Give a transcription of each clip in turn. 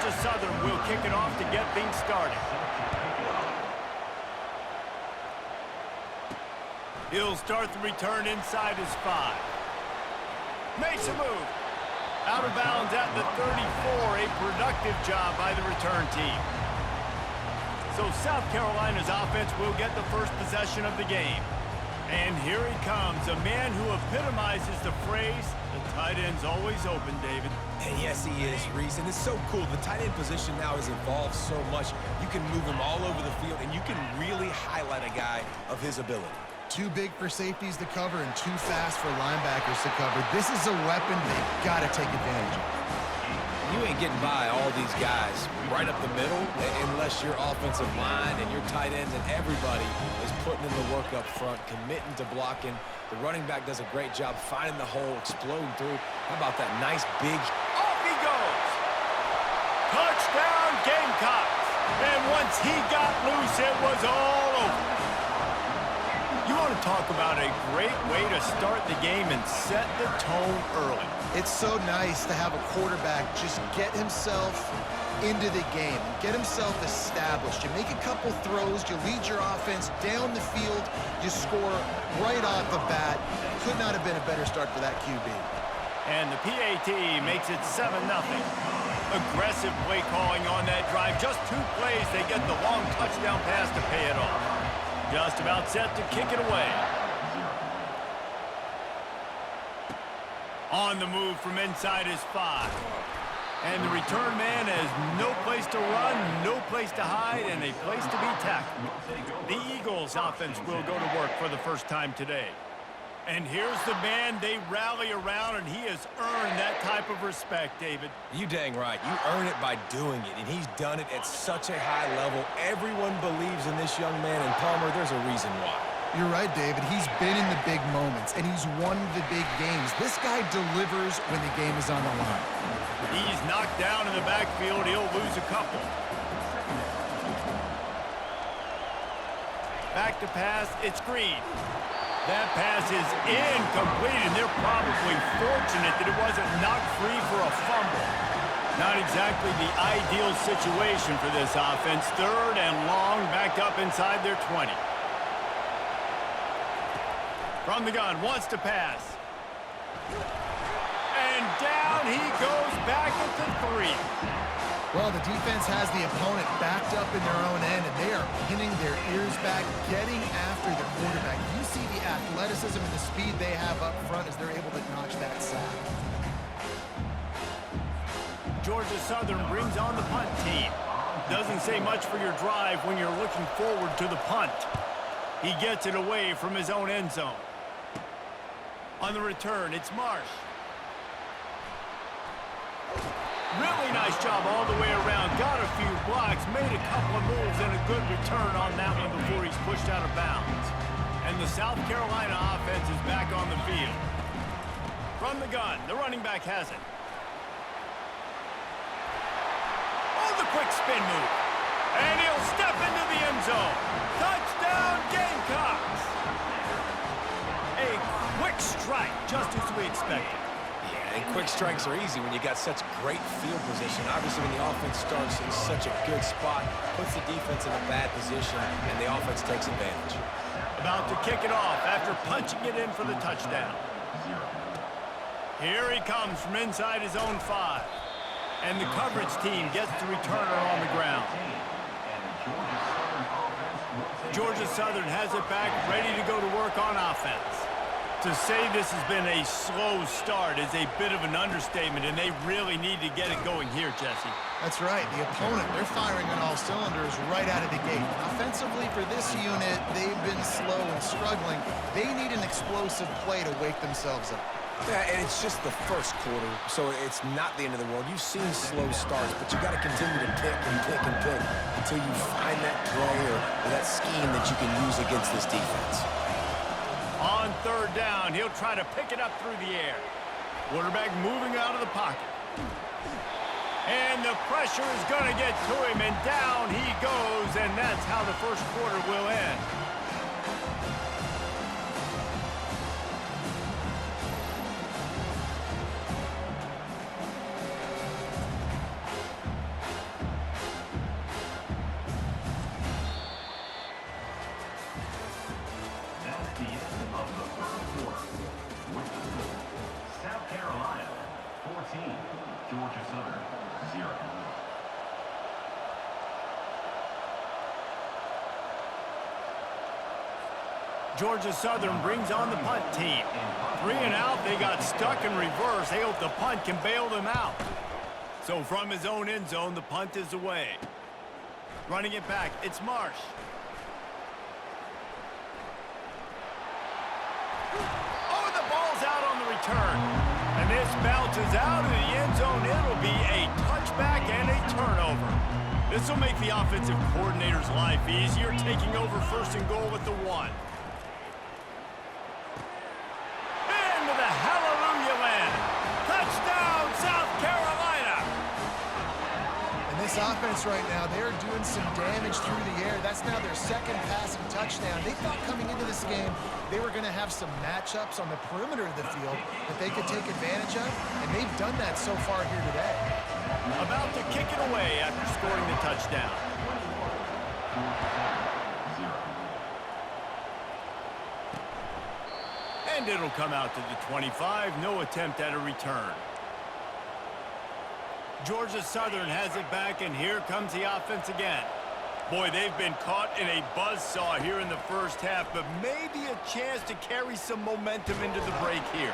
Georgia Southern will kick it off to get things started. He'll start the return inside his 5. Makes a move. Out of bounds at the 34, a productive job by the return team. So South Carolina's offense will get the first possession of the game. And here he comes, a man who epitomizes the phrase, the tight end's always open, David. And yes, he is, Reese. And it's so cool. The tight end position now has evolved so much. You can move him all over the field, and you can really highlight a guy of his ability. Too big for safeties to cover and too fast for linebackers to cover. This is a weapon they've got to take advantage of. You ain't getting by all these guys right up the middle unless your offensive line and your tight ends and everybody is putting in the work up front, committing to blocking. The running back does a great job finding the hole, exploding through. How about that nice big... Off he goes! Touchdown Gamecocks! And once he got loose, it was all over. You want to talk about a great way to start the game and set the tone early. It's so nice to have a quarterback just get himself into the game, get himself established. You make a couple throws, you lead your offense down the field, you score right off the bat. Could not have been a better start for that QB. And the PAT makes it 7-0. Aggressive play calling on that drive. Just 2 plays, they get the long touchdown pass to pay it off. Just about set to kick it away. On the move from inside his 5. And the return man has no place to run, no place to hide, and a place to be tackled. The Eagles offense will go to work for the first time today. And here's the man they rally around, and he has earned that type of respect, David. You dang right. You earn it by doing it, and he's done it at such a high level. Everyone believes in this young man, and Palmer, there's a reason why. You're right, David. He's been in the big moments, and he's won the big games. This guy delivers when the game is on the line. He's knocked down in the backfield. He'll lose a couple. Back to pass. It's Green. That pass is incomplete, and they're probably fortunate that it wasn't knocked free for a fumble. Not exactly the ideal situation for this offense. 3rd and long, back up inside their 20. From the gun, wants to pass. And down he goes back at the 3. Well, the defense has the opponent backed up in their own end, and they are pinning their ears back, getting after the quarterback. You see the athleticism and the speed they have up front as they're able to notch that sack. Georgia Southern brings on the punt team. Doesn't say much for your drive when you're looking forward to the punt. He gets it away from his own end zone. On the return, it's Marsh. Really nice job all the way around. Got a few blocks, made a couple of moves, and a good return on that one before he's pushed out of bounds. And the South Carolina offense is back on the field. From the gun, the running back has it. Oh, the quick spin move. And he'll step into the end zone. Touchdown, Gamecocks! A quick strike, just as we expected. And quick strikes are easy when you got such great field position. Obviously, when the offense starts in such a good spot, puts the defense in a bad position, and the offense takes advantage. About to kick it off after punching it in for the touchdown. Here he comes from inside his own 5. And the coverage team gets the returner on the ground. Georgia Southern has it back, ready to go to work on offense. To say this has been a slow start is a bit of an understatement, and they really need to get it going here, Jesse. That's right. The opponent, they're firing on all cylinders right out of the gate. Offensively, for this unit, they've been slow and struggling. They need an explosive play to wake themselves up. Yeah, and it's just the first quarter, so it's not the end of the world. You've seen slow starts, but you got to continue to pick and pick and pick until you find that play or that scheme that you can use against this defense. On 3rd down, he'll try to pick it up through the air. Quarterback moving out of the pocket. And the pressure is going to get to him, and down he goes, and that's how the first quarter will end. Georgia Southern brings on the punt team. 3 and out, they got stuck in reverse. They hope the punt can bail them out. So from his own end zone, the punt is away. Running it back, it's Marsh. Oh, the ball's out on the return. And this bounces out of the end zone. It'll be a touchback and a turnover. This will make the offensive coordinator's life easier, taking over first and goal with the 1. Into the hallelujah land. Touchdown, South Carolina. And this offense right now, they're doing some damage through the air. That's now their second passing touchdown. They thought coming into this game they were going to have some matchups on the perimeter of the field that they could take advantage of, and they've done that so far here today. About to kick it away after scoring the touchdown. And it'll come out to the 25. No attempt at a return. Georgia Southern has it back, and here comes the offense again. Boy, they've been caught in a buzzsaw here in the first half, but maybe a chance to carry some momentum into the break here.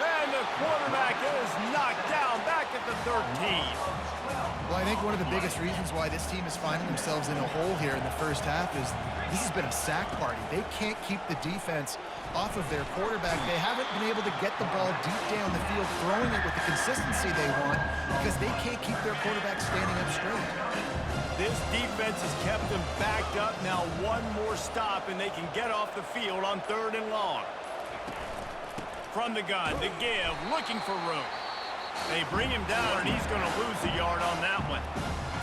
And the quarterback is knocked down back at the 13. Well, I think one of the biggest reasons why this team is finding themselves in a hole here in the first half is this has been a sack party. They can't keep the defense off of their quarterback. They haven't been able to get the ball deep down the field, throwing it with the consistency they want because they can't keep their quarterback standing up straight. This defense has kept them backed up. Now one more stop, and they can get off the field on 3rd and long. From the gun, the give, looking for room. They bring him down, and he's going to lose a yard on that one.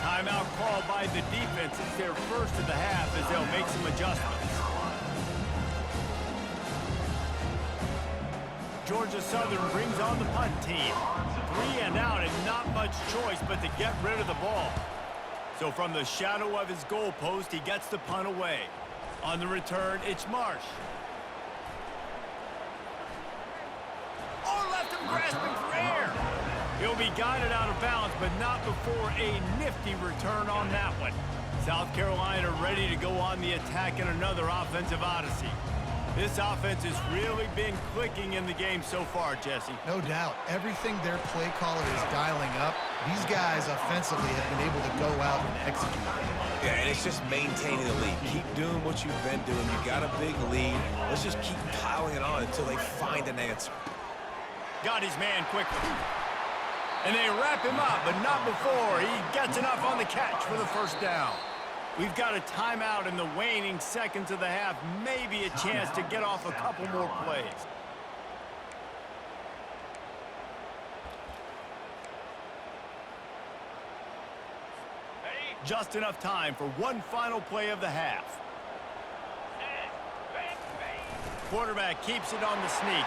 Timeout called by the defense. It's their first of the half as they'll make some adjustments. Georgia Southern brings on the punt team. 3 and out, and not much choice but to get rid of the ball. So from the shadow of his goalpost, he gets the punt away. On the return, it's Marsh. Oh, left him grasping for air. He'll be guided out of bounds, but not before a nifty return on that one. South Carolina ready to go on the attack in another offensive odyssey. This offense has really been clicking in the game so far, Jesse. No doubt. Everything their play caller is dialing up, these guys offensively have been able to go out and execute. Yeah, and it's just maintaining the lead. Keep doing what you've been doing. You got a big lead. Let's just keep piling it on until they find an answer. Got his man quickly. And they wrap him up, but not before he gets enough on the catch for the first down. We've got a timeout in the waning seconds of the half. Maybe a chance to get off a couple more plays. Just enough time for one final play of the half. Quarterback keeps it on the sneak.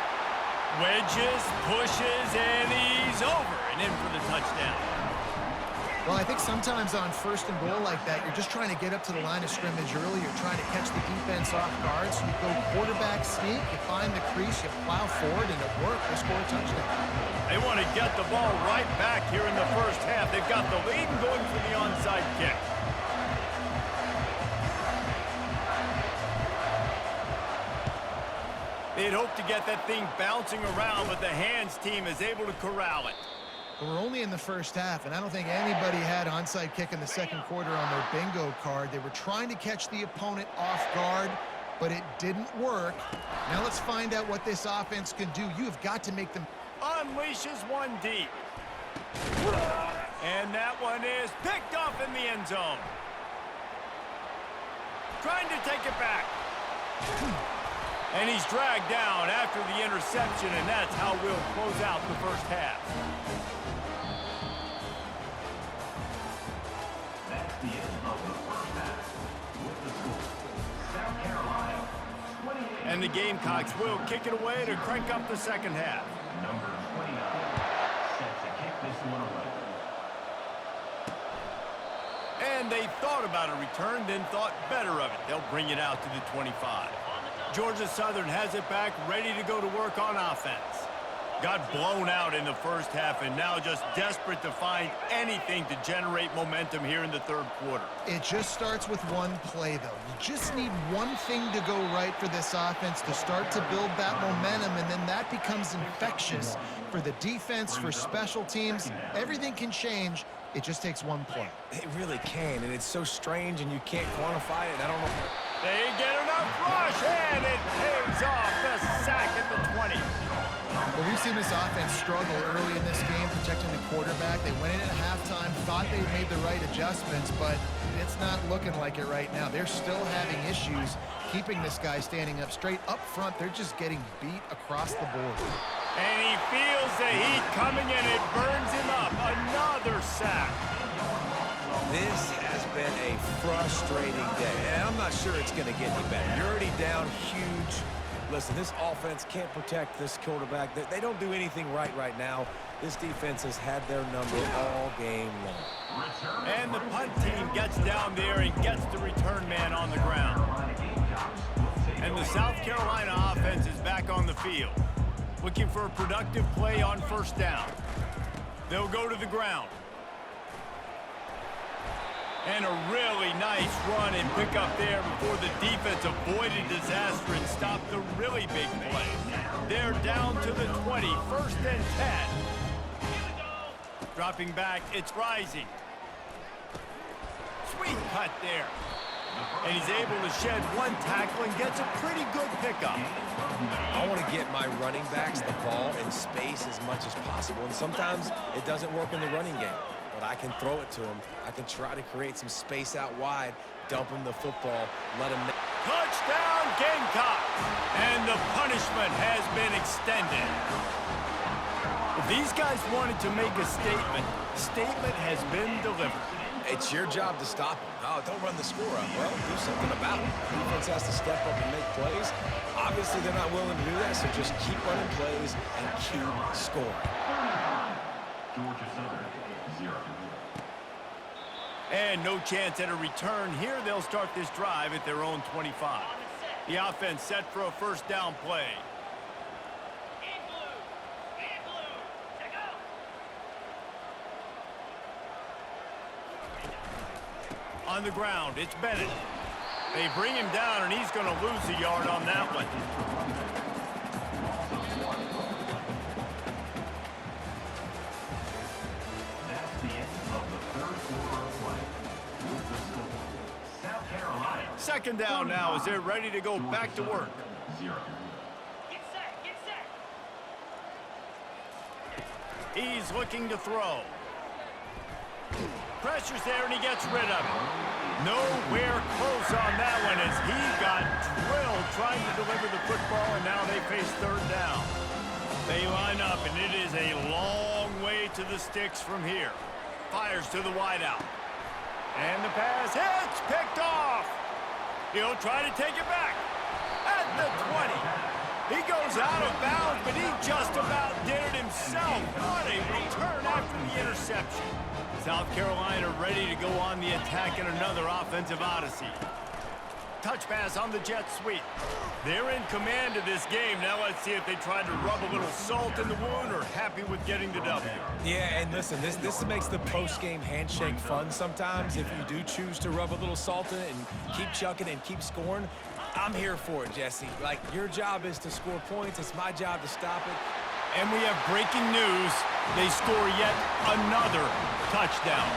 Wedges, pushes, and he's over and in for the touchdown. Well, I think sometimes on 1st and goal like that, you're just trying to get up to the line of scrimmage early. You're trying to catch the defense off guard. So you go quarterback sneak, you find the crease, you plow forward, and it worked. They score a touchdown. They want to get the ball right back here in the first half. They've got the lead and going for the onside kick. They'd hoped to get that thing bouncing around, but the hands team is able to corral it. We're only in the first half, and I don't think anybody had onside kick in the second quarter on their bingo card. They were trying to catch the opponent off guard, but it didn't work. Now let's find out what this offense can do. You have got to make them... Unleashes one deep. And that one is picked off in the end zone. Trying to take it back. And he's dragged down after the interception, and that's how we'll close out the first half. That's the end of the first half. With the score, South Carolina 28. And the Gamecocks will kick it away to crank up the second half. Number 29 set to kick this one away. And they thought about a return, then thought better of it. They'll bring it out to the 25. Georgia Southern has it back, ready to go to work on offense. Got blown out in the first half and now just desperate to find anything to generate momentum here in the third quarter. It just starts with one play, though. You just need one thing to go right for this offense to start to build that momentum, and then that becomes infectious for the defense, for special teams. Everything can change. It just takes one play. It really can, and it's so strange, and you can't quantify it. I don't know. They get enough rush, and it pays off. The sack at the 20. Well, we've seen this offense struggle early in this game, protecting the quarterback. They went in at halftime, thought they made the right adjustments, but it's not looking like it right now. They're still having issues keeping this guy standing up straight. Up front, they're just getting beat across the board. And he feels the heat coming, and it burns him up. Another sack. This has been a frustrating day, and I'm not sure it's going to get any better. You're already down huge. Listen, this offense can't protect this quarterback. They don't do anything right now. This defense has had their number all game long. And the punt team gets down there and gets the return man on the ground. And the South Carolina offense is back on the field, looking for a productive play on first down. They'll go to the ground. And a really nice run and pick up there before the defense avoided disaster and stopped the really big play. They're down to the 20, first and 10. Dropping back, it's Rising. Sweet cut there. And he's able to shed one tackle and gets a pretty good pickup. I want to get my running backs the ball in space as much as possible, and sometimes it doesn't work in the running game. But I can throw it to him. I can try to create some space out wide, dump him the football, let him... Touchdown, Gamecocks! And the punishment has been extended. If these guys wanted to make a statement has been delivered. It's your job to stop him. Oh, don't run the score up. Well, do something about it. The defense has to step up and make plays. Obviously, they're not willing to do that, so just keep running plays and keep scoring. Georgia Southern, 0. And no chance at a return. Here they'll start this drive at their own 25. The offense set for a first down play. On the ground, it's Bennett. They bring him down, and he's going to lose a yard on that one. That's the end of the third quarter of play. With the score, South Carolina. Second down now as they're ready to go back to work. 0. Get set, get set. He's looking to throw. Pressure's there, and he gets rid of it. Nowhere close on that one as he got drilled trying to deliver the football, and now they face third down. They line up, and it is a long way to the sticks from here. Fires to the wideout. And the pass hits, picked off. He'll try to take it back at the 20. He goes out of bounds, but he just about did it himself. What a return after the interception. South Carolina ready to go on the attack in another offensive odyssey. Touch pass on the jet sweep. They're in command of this game. Now let's see if they try to rub a little salt in the wound or happy with getting the W. Yeah, and listen, this makes the post-game handshake fun sometimes. If you do choose to rub a little salt in it and keep chucking and keep scoring, I'm here for it, Jesse. Like, your job is to score points. It's my job to stop it. And we have breaking news. They score yet another touchdown.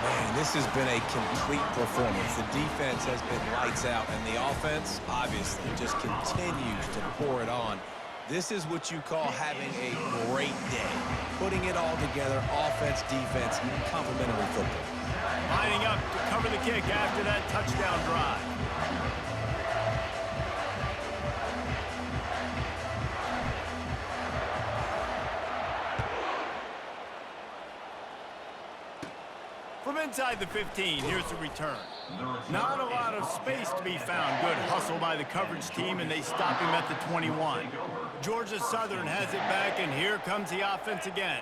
Man, this has been a complete performance. The defense has been lights out, and the offense, obviously, just continues to pour it on. This is what you call having a great day. Putting it all together, offense, defense, complementary football. Lining up to cover the kick after that touchdown drive. From inside the 15, here's the return. Not a lot of space to be found. Good hustle by the coverage team, and they stop him at the 21. Georgia Southern has it back, and here comes the offense again.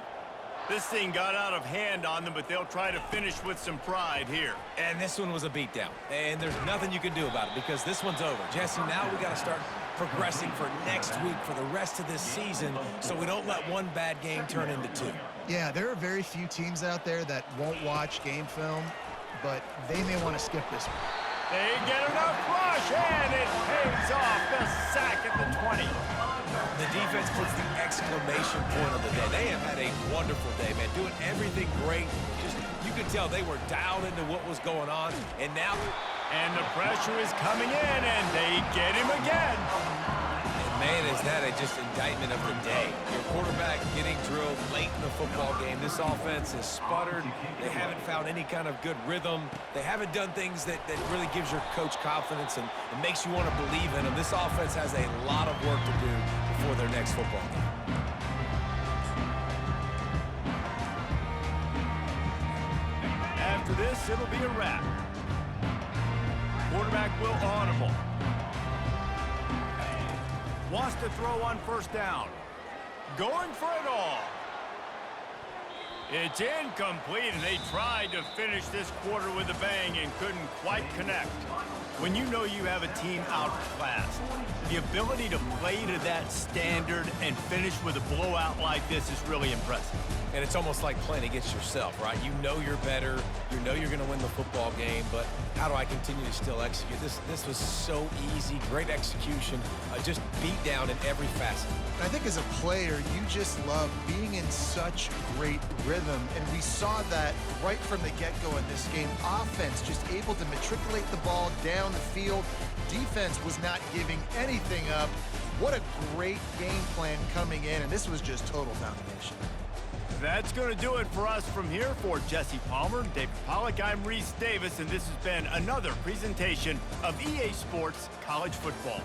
This thing got out of hand on them, but they'll try to finish with some pride here. And this one was a beatdown. And there's nothing you can do about it because this one's over. Jesse, now we got to start progressing for next week, for the rest of this season, so we don't let one bad game turn into two. Yeah, there are very few teams out there that won't watch game film, but they may want to skip this one. They get enough rush, and it pays off. The sack at the 20. The defense puts the exclamation point on the day. They have had a wonderful day, man, doing everything great. Just, you could tell they were dialed into what was going on, and now... And the pressure is coming in, and they get him again. And man, is that just indictment of the day. Your quarterback getting drilled late in the football game. This offense has sputtered. They haven't found any kind of good rhythm. They haven't done things that really gives your coach confidence and makes you want to believe in them. This offense has a lot of work to do before their next football game. After this, it'll be a wrap. Quarterback will audible. Wants to throw on first down. Going for it all. It's incomplete, and they tried to finish this quarter with a bang and couldn't quite connect. When you know you have a team outclassed, the ability to play to that standard and finish with a blowout like this is really impressive. And it's almost like playing against yourself, right? You know you're better. You know you're going to win the football game, but how do I continue to still execute? This was so easy, great execution, just beat down in every facet. I think as a player, you just love being in such great rhythm, and we saw that right from the get-go in this game. Offense just able to matriculate the ball down the field. Defense was not giving anything up. What a great game plan coming in, and this was just total domination. That's going to do it for us from here. For Jesse Palmer, David Pollack, I'm Reese Davis, and this has been another presentation of EA Sports College Football.